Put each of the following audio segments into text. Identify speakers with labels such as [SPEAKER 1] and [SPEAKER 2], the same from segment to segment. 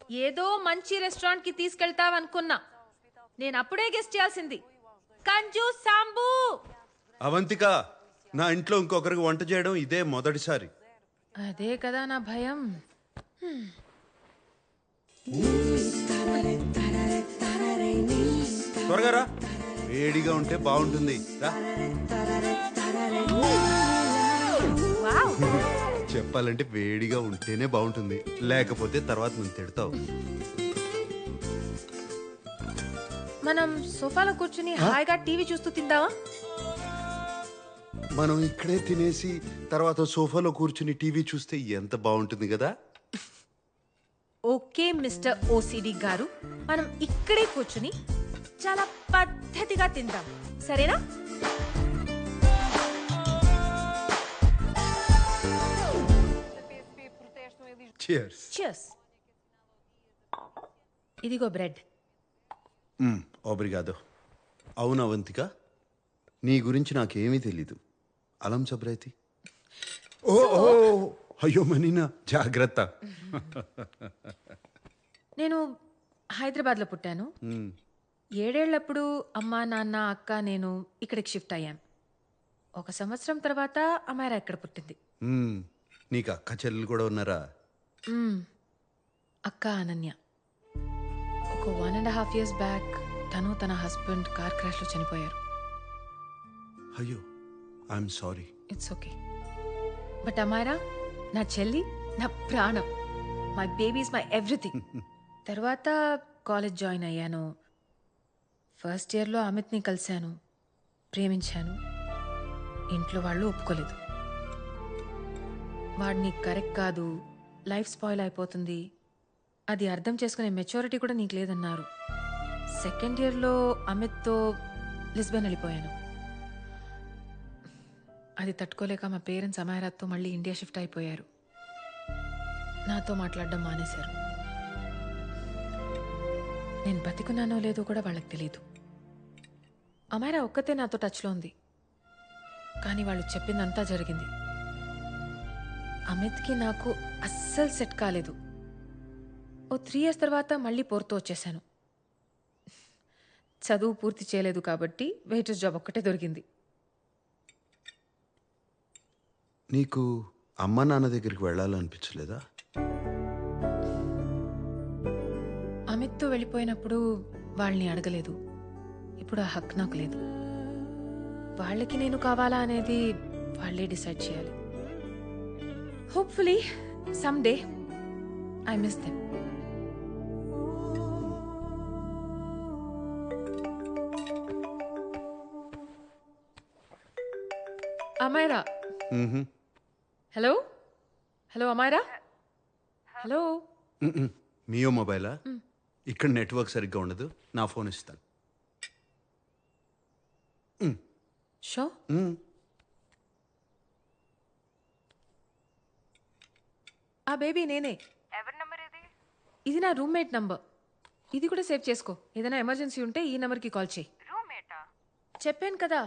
[SPEAKER 1] ఏదో మంచి రెస్టారెంట్ కి తీసుకెళ్తావనుకున్నా. నేను అప్పుడే గెస్ట్ చేయాల్సింది. కంజు సాంబు.
[SPEAKER 2] అవంతిక, నా ఇంట్లో ఇంకొకరికి వంట చేయడం ఇదే మొదటిసారి.
[SPEAKER 1] అదే కదా నా భయం.
[SPEAKER 2] త్వరగా రా, వేడిగా ఉంటే బాగుంటుంది. రా.
[SPEAKER 1] వావ్.
[SPEAKER 2] చెప్పాలంటే వేడిగా ఉంటేనే బాగుంటుంది, లేకపోతే తర్వాత నువ్వు తిడతావు.
[SPEAKER 1] మనం సోఫాలో కూర్చుని హాయిగా టీవీ చూస్తూ తిందామా?
[SPEAKER 2] మనం ఇక్కడే తినేసి తర్వాత సోఫాలో కూర్చుని టీవీ చూస్తే ఎంత బాగుంటుంది కదా.
[SPEAKER 1] ఓకే మిస్టర్ ఓసిడి గారు, మనం ఇక్కడే కూర్చుని చాలా పద్ధతిగా తిందాం, సరేనా?
[SPEAKER 2] చియర్స్.
[SPEAKER 1] Cheers. ఇదిగో బ్రెడ్.
[SPEAKER 2] ఓబ్రిగాదో. అవును అవంతిక, నీ గురించి నాకేమీ తెలీదు. అలం సబ్రైతి. ఓ ఓ, అయ్యో మనీనా, జాగ్రత్త.
[SPEAKER 1] నేను హైదరాబాద్లో పుట్టాను. 7 ఏళ్లప్పుడు అమ్మ నాన్న అక్క నేను ఇక్కడికి షిఫ్ట్ అయ్యాం. 1 సంవత్సరం తర్వాత అమ్మాయిరా ఇక్కడ పుట్టింది.
[SPEAKER 2] నీకు అక్క చెల్లెలు కూడా ఉన్నారా?
[SPEAKER 1] అక్క అనన్య. ఒక 1.5 years బ్యాక్ తను తన హస్బెండ్ కార్ క్రాష్లో చనిపోయారు.
[SPEAKER 2] అయ్యో, I'm sorry.
[SPEAKER 1] It's okay. But అమ్మాయిరా నా చెల్లి, నా ప్రాణం. My baby is my everything. తర్వాత కాలేజ్ జాయిన్ అయ్యాను. ఫస్ట్ ఇయర్లో అమిత్ని కలిశాను, ప్రేమించాను. ఇంట్లో వాళ్ళు ఒప్పుకోలేదు. వాడిని కరెక్ట్ కాదు, లైఫ్ స్పాయిల్ అయిపోతుంది, అది అర్థం చేసుకునే మెచ్యూరిటీ కూడా నీకు లేదన్నారు. సెకండ్ ఇయర్లో అమిత్తో లిస్బన్ వెళ్ళిపోయాను. అది తట్టుకోలేక మా పేరెంట్స్ అమాయరాత్తో మళ్ళీ ఇండియా షిఫ్ట్ అయిపోయారు. నాతో మాట్లాడడం మానేశారు. నేను బతికున్నానో లేదో కూడా వాళ్ళకి తెలీదు. అమాయరా ఒక్కతే నాతో టచ్లో ఉంది, కానీ వాళ్ళు చెప్పిందంతా జరిగింది. అమిత్కి నాకు అస్సలు సెట్ కాలేదు. ఓ 3 years తర్వాత మళ్ళీ పోర్తో వచ్చేసాను. చదువు పూర్తి చేయలేదు కాబట్టి వెయిటర్స్ జాబ్ ఒక్కటే దొరికింది.
[SPEAKER 2] నీకు అమ్మ నాన్న దగ్గరికి వెళ్ళాలనిపించలేదా?
[SPEAKER 1] అమిత్తో వెళ్ళిపోయినప్పుడు వాళ్ళని అడగలేదు. ఇప్పుడు ఆ హక్ నాకు లేదు. వాళ్ళకి నేను కావాలా అనేది వాళ్ళే డిసైడ్ చేయాలి. Hopefully someday I miss them. Amaira. Hello hello Amaira. Hello.
[SPEAKER 2] మియో మొబైలా? ఇక్కడ నెట్వర్క్ సరిగ్గా ఉండదు, నా ఫోన్ ఇస్తాను.
[SPEAKER 1] షో. ఆ బేబీ నేనే.
[SPEAKER 3] ఎవరి నంబర్ ఇది?
[SPEAKER 1] ఇది నా రూమ్మేట్ నంబర్. ఇది కూడా సేవ్ చేసుకో. ఏదైనా ఎమర్జెన్సీ ఉంటే ఈ నెంబర్కి కాల్ చేయి.
[SPEAKER 3] రూమ్మేటా?
[SPEAKER 1] చెప్పాను కదా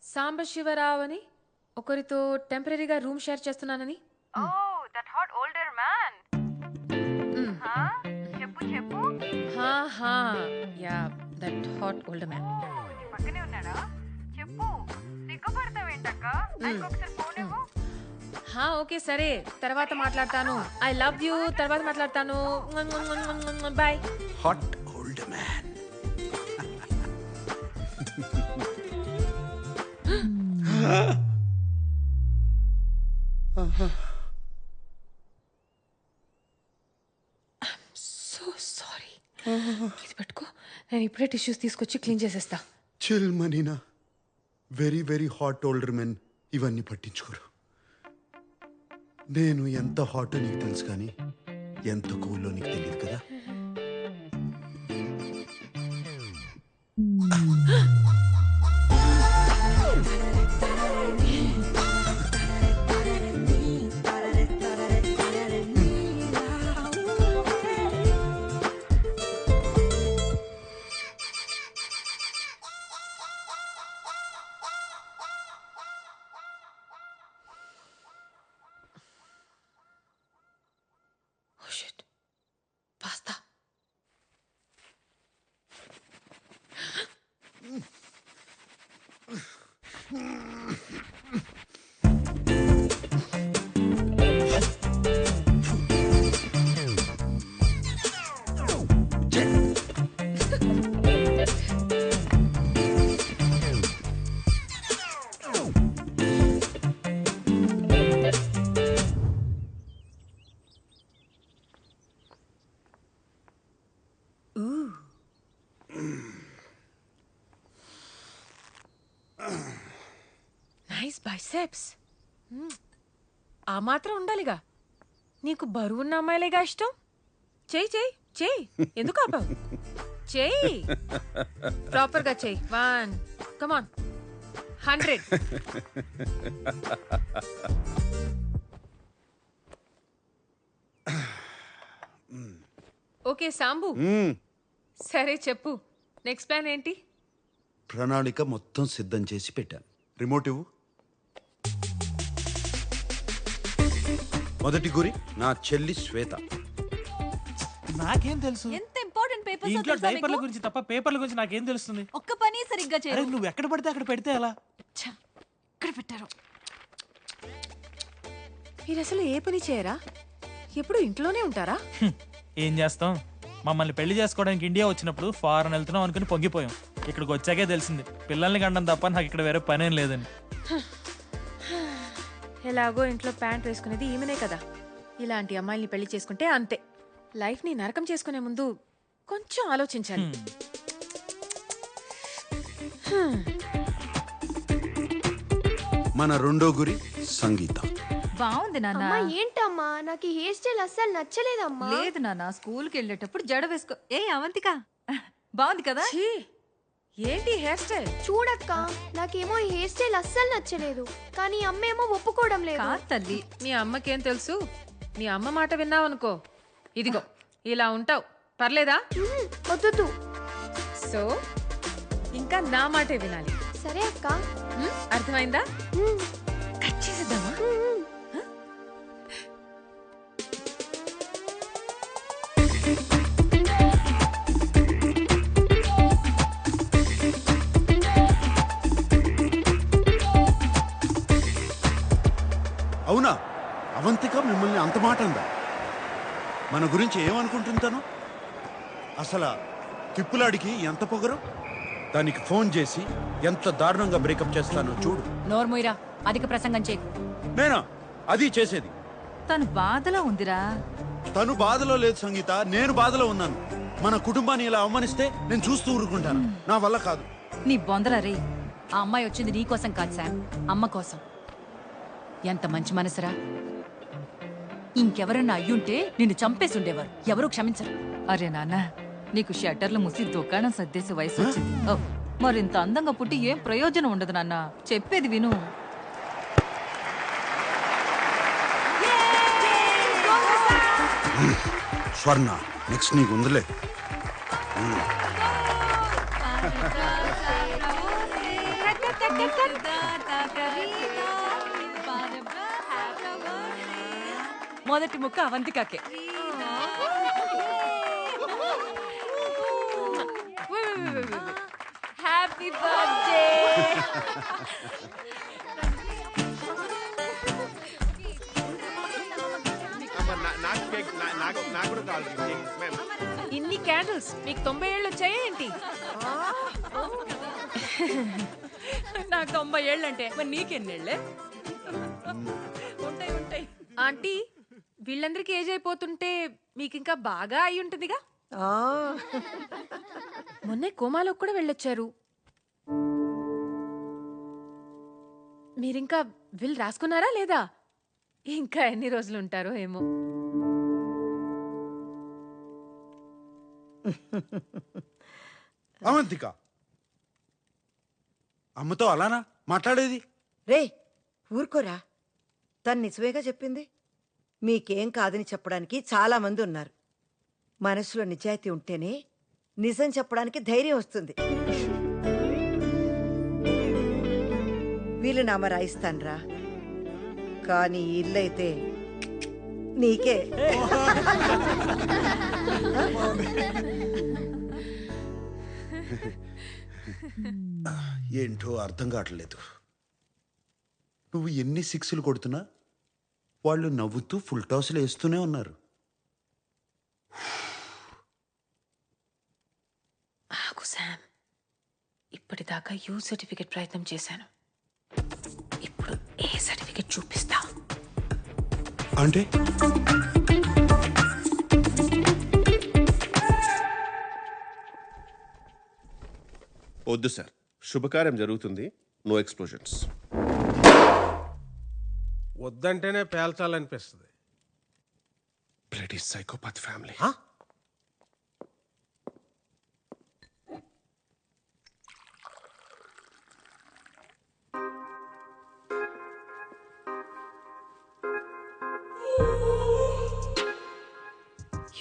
[SPEAKER 1] సాంబశివరావు అని, ఒకరితో టెంపరీగా రూమ్ షేర్ చేస్తున్నానని.
[SPEAKER 3] Oh that hot older man. హా చెప్పు చెప్పు.
[SPEAKER 1] హా హా yeah that hot older man.
[SPEAKER 3] నీ పక్కనే ఉన్నాడా? చెప్పు. సిగ్గుపడతావేంటక్క? నాకు ఒకసారి ఫోన్ ఇవ్వు.
[SPEAKER 1] హా ఓకే సరే, తర్వాత మాట్లాడతాను. I love you. తర్వాత మాట్లాడతాను. Bye.
[SPEAKER 2] Hot old man.
[SPEAKER 1] So sorry. ఇది పెట్టుకో, నేను ఇప్పుడే టిష్యూస్ తీసుకొచ్చి క్లీన్ చేసేస్తా.
[SPEAKER 2] చిల్ మనీనా, very very hot older men ఇవన్నీ పట్టించుకోరు. నేను ఎంత హాట్ నీకు తెలుసు, కానీ ఎంత కూల్లో నీకు తెలియదు కదా.
[SPEAKER 1] పాస్తా. బైసెప్స్. ఆ మాత్రం ఉండాలిగా. నీకు బరువున్న అమ్మాయిలేగా ఇష్టం. చెయ్యి చెయ్యి చెయ్యి. ఎందుకు ఆపావు? చెయ్యి, ప్రాపర్గా చెయ్యి. 1 కమాన్ 100. ఓకే సాంబు, సరే చెప్పు, నెక్స్ట్ ప్లాన్ ఏంటి?
[SPEAKER 2] ప్రణాళిక మొత్తం సిద్ధం చేసి పెట్టాను. రిమోట్ ఇవ్వు. మొదటి గురి నా చెల్లి శ్వేత.
[SPEAKER 4] నాకేం తెలుసు?
[SPEAKER 5] ఎంత ఇంపార్టెంట్
[SPEAKER 4] ఈ
[SPEAKER 5] పేపర్స్
[SPEAKER 4] ఇంట్లో డైపర్ల గురించి తప్ప పేపర్ల గురించి నాకేం తెలుస్తుంది?
[SPEAKER 5] ఒక్క పని సరిగ్గా
[SPEAKER 4] అరే
[SPEAKER 5] చేయరు.
[SPEAKER 4] నువ్వు ఎక్కడ పడితే అక్కడ పెడితే ఎలా?
[SPEAKER 5] ఛ, ఇక్కడ పెట్టారు.
[SPEAKER 1] మీరు అసలు ఏ పని చేయరా? ఎప్పుడు ఇంట్లోనే ఉంటారా?
[SPEAKER 4] ఏం చేస్తాం, మమ్మల్ని పెళ్లి చేసుకోవడానికి ఇండియా వచ్చినప్పుడు ఫారెన్ వెళ్తున్నాం అనుకుని పొంగిపోయాం. ఇక్కడికి వచ్చాకే తెలిసింది పిల్లల్ని కండం తప్ప నాకు ఇక్కడ వేరే పనేం లేదని.
[SPEAKER 1] ఎలాగో ఇంట్లో ప్యాంట్ వేసుకునేది ఈమెనే కదా. ఇలాంటి అమ్మాయిల్ని పెళ్లి చేసుకుంటే అంతే. లైఫ్ని నరకం చేసుకునే ముందు కొంచెం ఆలోచించాలి.
[SPEAKER 2] మన రెండో గురి సంగీత.
[SPEAKER 5] బాగుంది నాన్న.
[SPEAKER 6] అమ్మా ఏంటమ్మా నాకు ఈ హెయిర్ స్టైల్ అస్సలు నచ్చలేదమ్మా.
[SPEAKER 5] లేదు నాన్న, స్కూల్ కి వెళ్ళేటప్పుడు జడ వేసుకో. ఏ అవంతిక, బాగుంది కదా?
[SPEAKER 1] ఛీ, ఏంటి హెయిర్ స్టైల్?
[SPEAKER 6] చూడక్క, నాకేమో ఈ హెయిర్ స్టైల్ అస్సలు నచ్చలేదు, కానీ అమ్మ ఏమో ఒప్పుకోవడం లేదు.
[SPEAKER 5] కాదు తల్లి.
[SPEAKER 1] మీ అమ్మకేం తెలుసు? మీ అమ్మ మాట విన్నావనుకో, ఇదిగో ఇలా ఉంటావు. పర్లేదా?
[SPEAKER 6] వద్దు.
[SPEAKER 1] సో ఇంకా నా మాటే వినాలి.
[SPEAKER 6] సరే అక్క.
[SPEAKER 1] అర్థమైందా?
[SPEAKER 6] ఉమ్,
[SPEAKER 1] కట్ చేసేద్దామా?
[SPEAKER 6] ఉమ్.
[SPEAKER 2] అవునా? అవంతిక మిమ్మల్ని అంత మాట అందా? మన గురించి ఏమనుకుంటుంటాను? అసలు తిప్పులాడికి ఎంత పొగరు. దానికి ఫోన్ చేసి ఎంత దారుణంగా బ్రేకప్ చేస్తానో చూడు.
[SPEAKER 5] నోర్మోయిరా, అధిక ప్రసంగం చేయి.
[SPEAKER 2] నేనా అది చేసేది?
[SPEAKER 5] తను బాధలో ఉందిరా.
[SPEAKER 2] తను బాధలో లేదు సంగీత, నేను బాధలో ఉన్నాను. మన కుటుంబాన్ని ఇలా అవమానిస్తే నేను చూస్తూ ఊరుకుంటాను. నా వల్ల కాదు.
[SPEAKER 5] నీ బొందల రే. ఆ అమ్మాయి వచ్చింది నీ కోసం కాదు శామ్, అమ్మ కోసం. ఎంత మంచి మనసురా. ఇంకెవరన్నా అయ్యుంటే నిన్ను చంపేసి ఉండేవారు. ఎవరూ క్షమించరు. అరే నాన్న, నీకు షట్టర్లు ముసి దుకాణం సర్దేసే వయసు వచ్చింది. ఓ, మరింత అందంగా పుట్టి ఏం ప్రయోజనం ఉండదు నాన్న. చెప్పేది విను.
[SPEAKER 2] స్వర్ణ, నెక్స్ట్ నీకు ఉందిలే.
[SPEAKER 5] మొదటి ముక్క అవంతికాకే. Happy birthday.
[SPEAKER 1] ఇన్ని క్యాండిల్స్ మీకు 90 ఏళ్ళు వచ్చాయా ఏంటి?
[SPEAKER 5] నాకు 90 ఏళ్ళంటే మరి నీకెన్నేళ్లే? ఉంటాయి ఉంటాయి.
[SPEAKER 1] ఆంటీ, వీళ్ళందరికీ ఏజ్ అయిపోతుంటే మీకు ఇంకా బాగా అయి ఉంటుందిగా. మొన్నే కోమాలోకి కూడా వెళ్ళొచ్చారు. మీరింకా విల్ రాసుకున్నారా లేదా? ఇంకా ఎన్ని రోజులు ఉంటారో ఏమో.
[SPEAKER 2] అవంతిక, అమ్మతో అలానా మాట్లాడేది?
[SPEAKER 7] రే ఊరుకోరా, తను నిజమేగా చెప్పింది. మీకేం కాదని చెప్పడానికి చాలా మంది ఉన్నారు. మనసులో నిజాయితీ ఉంటేనే నిజం చెప్పడానికి ధైర్యం వస్తుంది. వీళ్ళు నామ రాయిస్తాన్రా, కానీ ఈ ఇల్లు అయితే నీకే.
[SPEAKER 2] ఏంటో అర్థం కావట్లేదు. నువ్వు ఎన్ని సిక్స్లు కొడుతున్నా వాళ్ళు నవ్వుతూ ఫుల్ టాస్లు వేస్తూనే ఉన్నారు.
[SPEAKER 1] ఆగు శామ్, ఇప్పటిదాకా యూ సర్టిఫికెట్ ప్రయత్నం చేశాను. ఇప్పుడు ఏ సర్టిఫికెట్ చూపిస్తా.
[SPEAKER 2] అంటే
[SPEAKER 8] వద్దు సార్, శుభకార్యం జరుగుతుంది, నో ఎక్స్ప్లోజన్స్. వద్దంటేనే పేల్చాలనిపిస్తుంది.
[SPEAKER 9] Bloody psychopath family.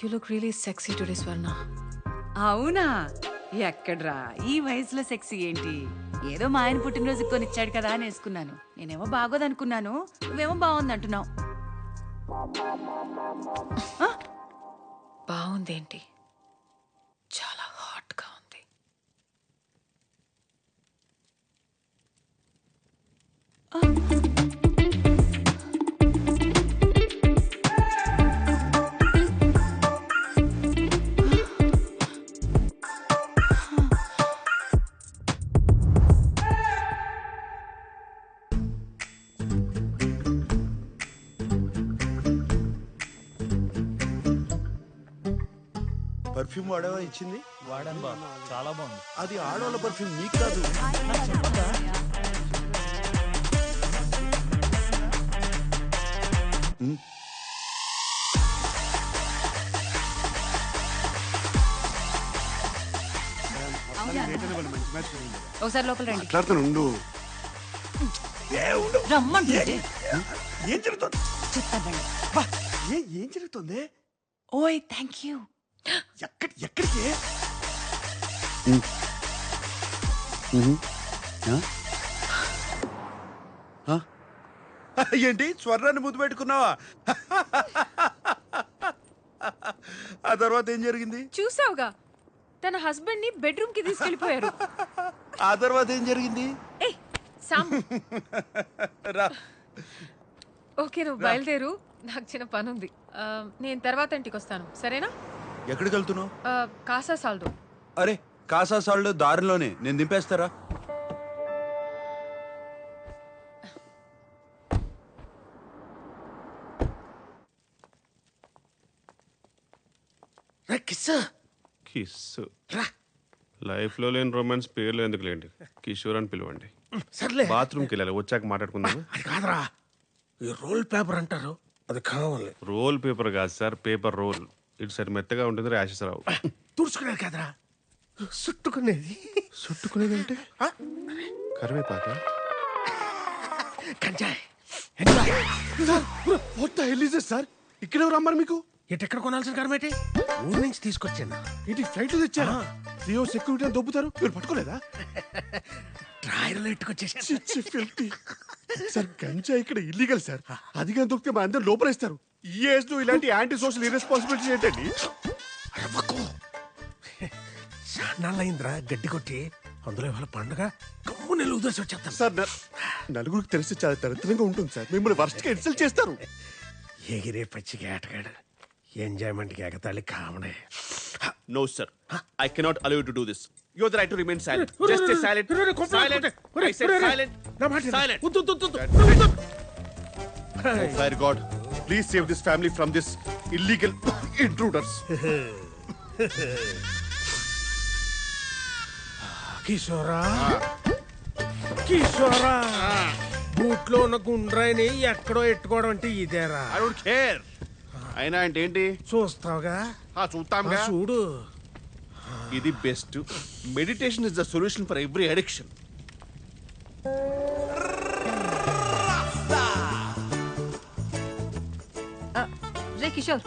[SPEAKER 1] You look really sexy today, Swarna.
[SPEAKER 10] అవునా? ఎక్కడ్రా ఈ వయసులో సెక్సీ ఏంటి? ఏదో మా ఆయన పుట్టినరోజుకి కొనిచ్చాడు కదా అని వేసుకున్నాను. నేనేమో బాగోదనుకున్నాను, నువ్వేమో బాగుంది అంటున్నావు.
[SPEAKER 1] బాగుందేంటి? చాలా హాట్ గా ఉంది.
[SPEAKER 2] పర్ఫ్యూమ్ వాడేవా ఇచ్చింది?
[SPEAKER 4] వాడాను బాబు, చాలా బాగుంది.
[SPEAKER 2] అది ఆడవాళ్ళ పర్ఫ్యూమ్, నీకు కాదు.
[SPEAKER 10] ఒకసారి లోపల రండి.
[SPEAKER 9] మాట్లాడుతాను.
[SPEAKER 10] రమ్మంటుంటే
[SPEAKER 9] ఏం జరుగుతుంది?
[SPEAKER 10] చెప్తానండి.
[SPEAKER 9] ఏం జరుగుతుంది?
[SPEAKER 10] ఓయ్ థ్యాంక్ యూ.
[SPEAKER 9] ఎక్కడికి?
[SPEAKER 2] ఏంటి స్వర్ణాన్ని ముద్దు పెట్టుకున్నావా? ఆ తర్వాత ఏం జరిగింది?
[SPEAKER 1] చూసావుగా, తన హస్బెండ్ ని బెడ్రూమ్ కి తీసుకెళ్లిపోయారు.
[SPEAKER 2] ఆ తర్వాత ఏం జరిగింది?
[SPEAKER 1] ఏయ్ సామ్,
[SPEAKER 2] రా.
[SPEAKER 1] ఓకే నువ్వు బయలుదేరు, నాకు చిన్న పని ఉంది. నేను తర్వాత ఇంటికి వస్తాను, సరేనా?
[SPEAKER 2] ఎక్కడికి వెళ్తున్నావు?
[SPEAKER 1] కాసా సాల్దో.
[SPEAKER 2] అరే కాసా సాల్డ్ దారిలోనే, నేను దింపేస్తారా?
[SPEAKER 9] కిస్ లైఫ్ లో లేని రొమాన్స్ పేర్లు ఎందుకు లేండి, కిషోర్ అని పిలవండి.
[SPEAKER 8] సర్లే,
[SPEAKER 9] బాత్రూమ్కి వెళ్ళాలి, వచ్చాక మాట్లాడుకుందాం.
[SPEAKER 8] అది కాదురా, ఈ రోల్ పేపర్ అంటారు, అది కావాలి.
[SPEAKER 9] రోల్ పేపర్ కాదు సార్, పేపర్ రోల్. ఇటు సరి మెత్తగా ఉంటుంది, ర్యాషెస్ రావు.
[SPEAKER 8] తుడుచుకునేది కాదురా, చుట్టుకునేది.
[SPEAKER 9] చుట్టుకునేది అంటే కరివేపాక.
[SPEAKER 8] కంజాయ్.
[SPEAKER 9] సార్ ఇక్కడ ఎవరు అమ్మారు మీకు?
[SPEAKER 8] ఎక్కడ కొనాల్సిన కరమేటి? ఊరు నుంచి తీసుకొచ్చాను.
[SPEAKER 9] ఏంటి ఫ్లైట్ తెచ్చారా? రియో సెక్యూరిటీ అని దొబ్బుతారు, మీరు పట్టుకోలేదా?
[SPEAKER 8] డ్రాయర్లో ఎట్టుకొచ్చేసాను.
[SPEAKER 9] సార్ గంజా ఇక్కడ ఇల్లీగల్ సార్, అది కానీ దొరికితే మా అందరు లోపలేస్తారు. ఈ ఏజ్ లో ఇలాంటి యాంటీ సోషల్ ఇర్రెస్పాన్సిబిలిటీ ఏంటండి?
[SPEAKER 8] చాన్నాళ్ళయిందిరా గడ్డి కొట్టి, అందులో ఇవాళ పండుగ కమ్ము నెల ఉదర్సి వచ్చేస్తాను.
[SPEAKER 9] సార్ నలుగురికి తెలిసి చాలా దరిద్రంగా ఉంటుంది సార్, మిమ్మల్ని వర్స్ట్ గా ఇన్సల్ట్ చేస్తారు.
[SPEAKER 8] ఎగిరే పచ్చికి ఆటగాడు, ఎంజాయ్మెంట్ కి ఎగతాళి కామనే.
[SPEAKER 11] No, sir. I cannot allow you to do this. You have the right to remain silent. Just stay silent. Silent. I said silent. Silent.
[SPEAKER 9] Oh, fire God, please save this family from this illegal intruders.
[SPEAKER 8] కిషోరా, కిషోరా, బూట్లో ఉన్న గుండ్రాయిని ఎక్కడో ఎట్టుకోవడం అంటే ఇదేరా?
[SPEAKER 9] I don't care. అయినా అంటే ఏంటి?
[SPEAKER 8] చూస్తావుగా?
[SPEAKER 9] చూస్తాంగా.
[SPEAKER 8] చూడు,
[SPEAKER 11] ఇది best. Meditation is the solution for every addiction.
[SPEAKER 5] రే కిషోర్,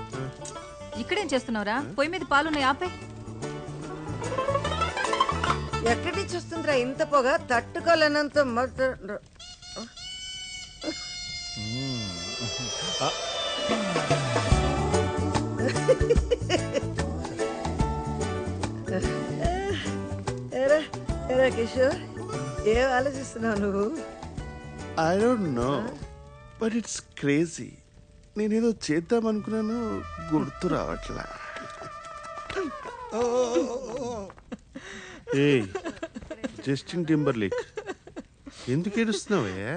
[SPEAKER 5] ఇక్కడేం చేస్తున్నావురా? పొయ్యి మీద పాలున్నాయి, ఆపే.
[SPEAKER 7] ఎక్కడి నుంచి వస్తుందిరా ఇంత పొగ? తట్టుకోలేనంత ఎరా కిషోర్, ఏం ఆలోచిస్తున్నావు నువ్వు?
[SPEAKER 9] I don't know, but it's crazy. నేనేదో చేద్దాం అనుకున్నాను, గుర్తు రావట్లా. ఏయ్ జస్టిన్ టింబర్లేక్, ఎందుకు ఏడుస్తున్నావే?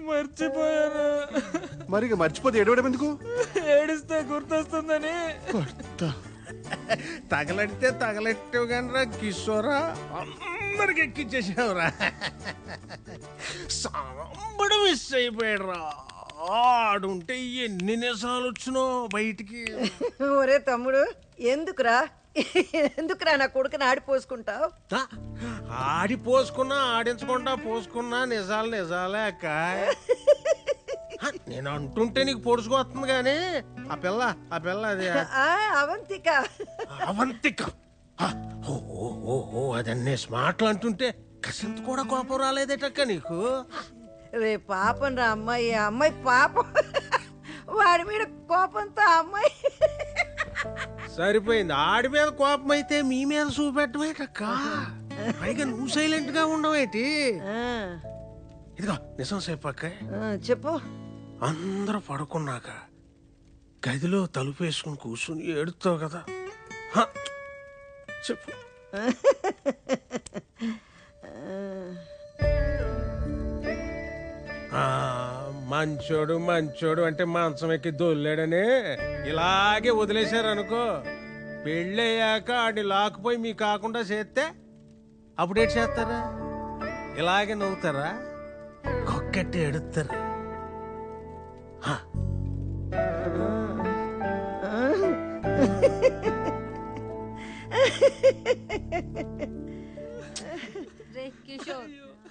[SPEAKER 4] మర్చిపోయాను.
[SPEAKER 9] మరి ఇక మర్చిపోతే ఏడవడం ఎందుకు?
[SPEAKER 4] ఏడిస్తే గుర్తొస్తుందని.
[SPEAKER 8] తగలడితే తగలెట్టావు కానీ రా కిషోరా, అందరికి ఎక్కించేసావురా. సాంబడు మిస్ అయిపోయాడు రా. ఆడుంటే ఎన్ని నిజాలు వచ్చినో బయటికి.
[SPEAKER 7] ఒరే తమ్ముడు, ఎందుకురా నా కొడుకుని ఆడిపోసుకుంటావు?
[SPEAKER 8] ఆడి పోసుకున్నా ఆడించకుండా పోసుకున్నా నిజాలు నిజాలే అక్క. నేను అంటుంటే నీకు పొడుచుకొస్తుంది కానీ ఆ పిల్ల అది
[SPEAKER 7] అవంతిక.
[SPEAKER 8] అవంతిక ఓ అదన్నేసి మాటలు అంటుంటే కసింత కూడా కోపం రాలేదేటక్క నీకు?
[SPEAKER 7] రే పాపం రా అమ్మాయి పాపం. వాడి మీద కోపంతో అమ్మాయి
[SPEAKER 8] సరిపోయింది. ఆడి మీద కోపం అయితే మీ మీద చూపెట్టమేటక్క. పైగా నువ్వు సైలెంట్ గా ఉండవేటి? ఇదిగో నిజం చెప్పక్క.
[SPEAKER 7] చెప్పు.
[SPEAKER 8] అందరూ పడుకున్నాక గదిలో తలుపేసుకుని కూర్చుని ఏడుతావు కదా, చెప్పు. మంచోడు అంటే మంచం ఎక్కి దొల్లాడని ఇలాగే వదిలేశారనుకో, పెళ్ళయ్యాక ఆడిని లాక్కుపోయి మీ కాకుండా చేస్తే అప్పుడేటి చేస్తారా? ఇలాగే నవ్వుతారా? కొక్కట్టి ఎడుతారు.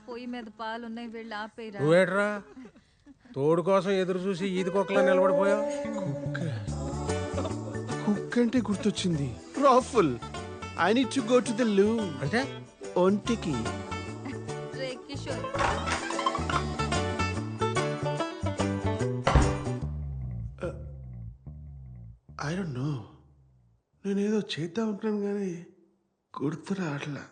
[SPEAKER 5] పొయ్యి మీద పాలున్నాయి, వెళ్ళి ఆపేరా.
[SPEAKER 8] నువ్వేట్రా తోడు కోసం ఎదురు చూసి ఈది కుక్కలా నిలబడిపోయావు?
[SPEAKER 9] కుక్ అంటే గుర్తొచ్చింది. రాఫుల్, I need to go to the loo.
[SPEAKER 8] అంటే
[SPEAKER 9] ఒంటికి.
[SPEAKER 5] కిషోర్,
[SPEAKER 9] ఐ డోంట్ నో, నేనేదో చేద్దాం అనుకున్నాను కానీ గుర్తు రావట్లా.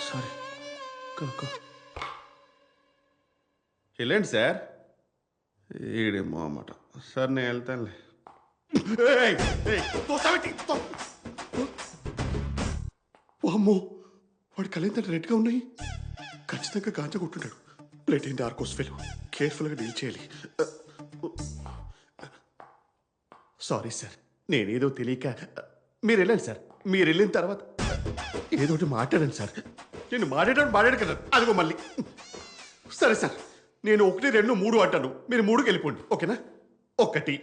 [SPEAKER 9] సారీ.
[SPEAKER 2] వెళ్ళండి సార్. ఈడేమో అన్నమాట. సార్ నేను వెళ్తానులే.
[SPEAKER 9] అమ్మో, వాడి కళ్ళెంత రెడ్గా ఉన్నాయి. ఖచ్చితంగా గాంజా కొట్టుంటాడు. ప్లేట్ ఏంటి ఆర్కోస్ ఫెలో. కేర్ఫుల్గా డీల్ చేయాలి. సారీ సార్, నేనేదో తెలియక. మీరు వెళ్ళండి సార్. మీరు వెళ్ళిన తర్వాత ఏదో ఒకటి మాట్లాడండి సార్. నేను మాట్లాడాడు కదా, అదిగో మళ్ళీ. సరే సార్, నేను 1, 2, 3 అంటాను, మీరు 3కి వెళ్ళిపోండి, ఓకేనా? 1.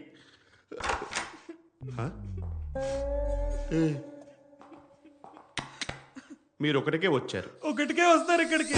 [SPEAKER 2] మీరు ఒకటికే వచ్చారు.
[SPEAKER 4] ఒకటికే వస్తారు ఇక్కడికి.